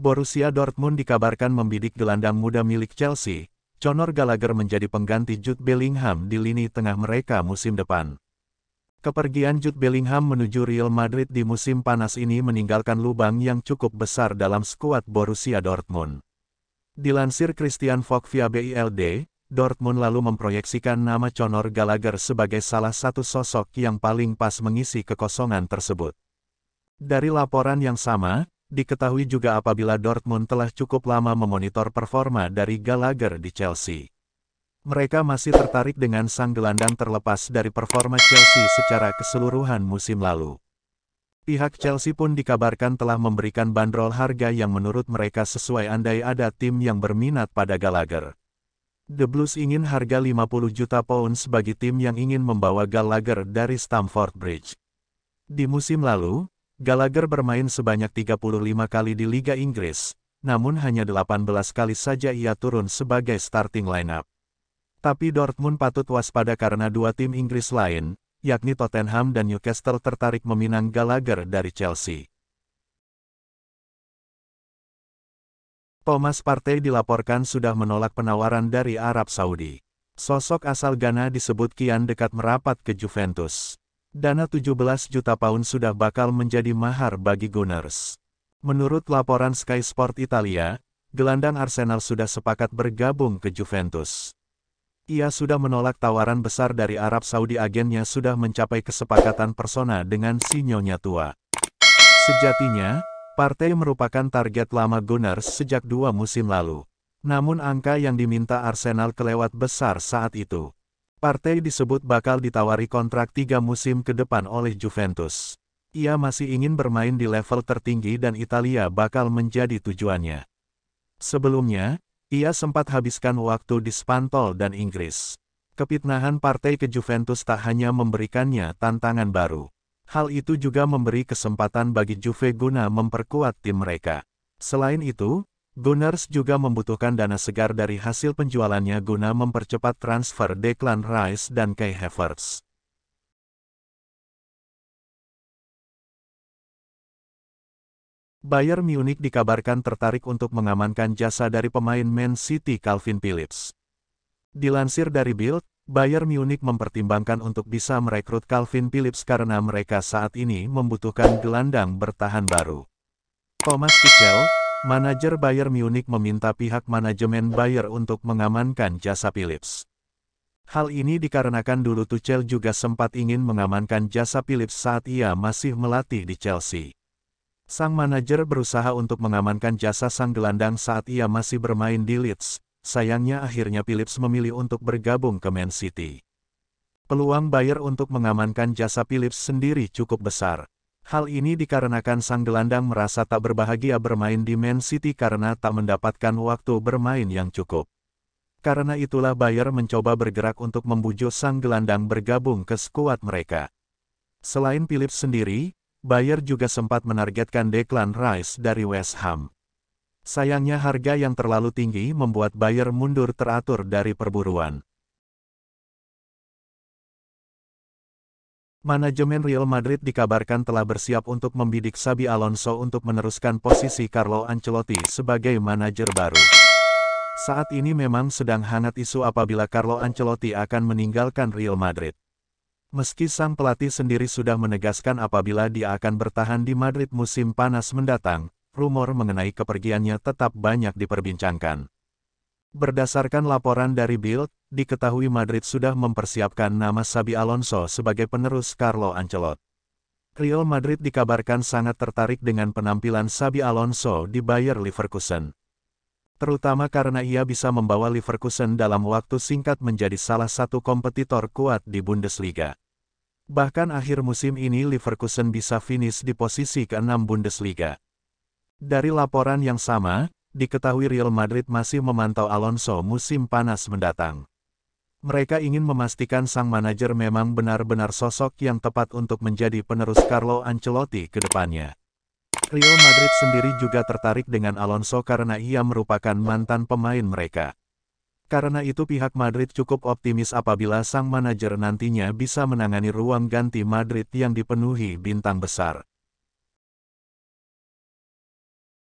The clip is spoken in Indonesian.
Borussia Dortmund dikabarkan membidik gelandang muda milik Chelsea, Conor Gallagher menjadi pengganti Jude Bellingham di lini tengah mereka musim depan. Kepergian Jude Bellingham menuju Real Madrid di musim panas ini meninggalkan lubang yang cukup besar dalam skuad Borussia Dortmund. Dilansir Christian Falk via Bild, Dortmund lalu memproyeksikan nama Conor Gallagher sebagai salah satu sosok yang paling pas mengisi kekosongan tersebut. Dari laporan yang sama, diketahui juga apabila Dortmund telah cukup lama memonitor performa dari Gallagher di Chelsea. Mereka masih tertarik dengan sang gelandang terlepas dari performa Chelsea secara keseluruhan musim lalu. Pihak Chelsea pun dikabarkan telah memberikan bandrol harga yang menurut mereka sesuai andai ada tim yang berminat pada Gallagher. The Blues ingin harga 50 juta pounds bagi tim yang ingin membawa Gallagher dari Stamford Bridge. Di musim lalu, Gallagher bermain sebanyak 35 kali di Liga Inggris, namun hanya 18 kali saja ia turun sebagai starting lineup. Tapi Dortmund patut waspada karena dua tim Inggris lain, yakni Tottenham dan Newcastle tertarik meminang Gallagher dari Chelsea. Thomas Partey dilaporkan sudah menolak penawaran dari Arab Saudi. Sosok asal Ghana disebut kian dekat merapat ke Juventus. Dana 17 juta pound sudah bakal menjadi mahar bagi Gunners. Menurut laporan Sky Sport Italia, gelandang Arsenal sudah sepakat bergabung ke Juventus. Ia sudah menolak tawaran besar dari Arab Saudi. Agennya sudah mencapai kesepakatan persona dengan si nyonya tua. Sejatinya, Partey merupakan target lama Gunners sejak 2 musim lalu. Namun angka yang diminta Arsenal kelewat besar saat itu. Partey disebut bakal ditawari kontrak 3 musim ke depan oleh Juventus. Ia masih ingin bermain di level tertinggi dan Italia bakal menjadi tujuannya. Sebelumnya, ia sempat habiskan waktu di Spanyol dan Inggris. Kepindahan Partey ke Juventus tak hanya memberikannya tantangan baru. Hal itu juga memberi kesempatan bagi Juve guna memperkuat tim mereka. Selain itu, Gunners juga membutuhkan dana segar dari hasil penjualannya guna mempercepat transfer Declan Rice dan Kai Havertz. Bayern Munich dikabarkan tertarik untuk mengamankan jasa dari pemain Man City Calvin Phillips. Dilansir dari Bild, Bayern Munich mempertimbangkan untuk bisa merekrut Calvin Phillips karena mereka saat ini membutuhkan gelandang bertahan baru. Thomas Tuchel, manajer Bayern Munich, meminta pihak manajemen Bayern untuk mengamankan jasa Phillips. Hal ini dikarenakan dulu Tuchel juga sempat ingin mengamankan jasa Phillips saat ia masih melatih di Chelsea. Sang manajer berusaha untuk mengamankan jasa sang gelandang saat ia masih bermain di Leeds. Sayangnya akhirnya Phillips memilih untuk bergabung ke Man City. Peluang Bayern untuk mengamankan jasa Phillips sendiri cukup besar. Hal ini dikarenakan sang gelandang merasa tak berbahagia bermain di Man City karena tak mendapatkan waktu bermain yang cukup. Karena itulah Bayern mencoba bergerak untuk membujuk sang gelandang bergabung ke skuad mereka. Selain Phillips sendiri, Bayern juga sempat menargetkan Declan Rice dari West Ham. Sayangnya harga yang terlalu tinggi membuat Bayern mundur teratur dari perburuan. Manajemen Real Madrid dikabarkan telah bersiap untuk membidik Xabi Alonso untuk meneruskan posisi Carlo Ancelotti sebagai manajer baru. Saat ini memang sedang hangat isu apabila Carlo Ancelotti akan meninggalkan Real Madrid. Meski sang pelatih sendiri sudah menegaskan apabila dia akan bertahan di Madrid musim panas mendatang, rumor mengenai kepergiannya tetap banyak diperbincangkan. Berdasarkan laporan dari Bild, diketahui Madrid sudah mempersiapkan nama Xabi Alonso sebagai penerus Carlo Ancelotti. Real Madrid dikabarkan sangat tertarik dengan penampilan Xabi Alonso di Bayer Leverkusen. Terutama karena ia bisa membawa Leverkusen dalam waktu singkat menjadi salah satu kompetitor kuat di Bundesliga. Bahkan akhir musim ini Leverkusen bisa finish di posisi ke-6 Bundesliga. Dari laporan yang sama, diketahui Real Madrid masih memantau Alonso musim panas mendatang. Mereka ingin memastikan sang manajer memang benar-benar sosok yang tepat untuk menjadi penerus Carlo Ancelotti ke depannya. Real Madrid sendiri juga tertarik dengan Alonso karena ia merupakan mantan pemain mereka. Karena itu pihak Madrid cukup optimis apabila sang manajer nantinya bisa menangani ruang ganti Madrid yang dipenuhi bintang besar.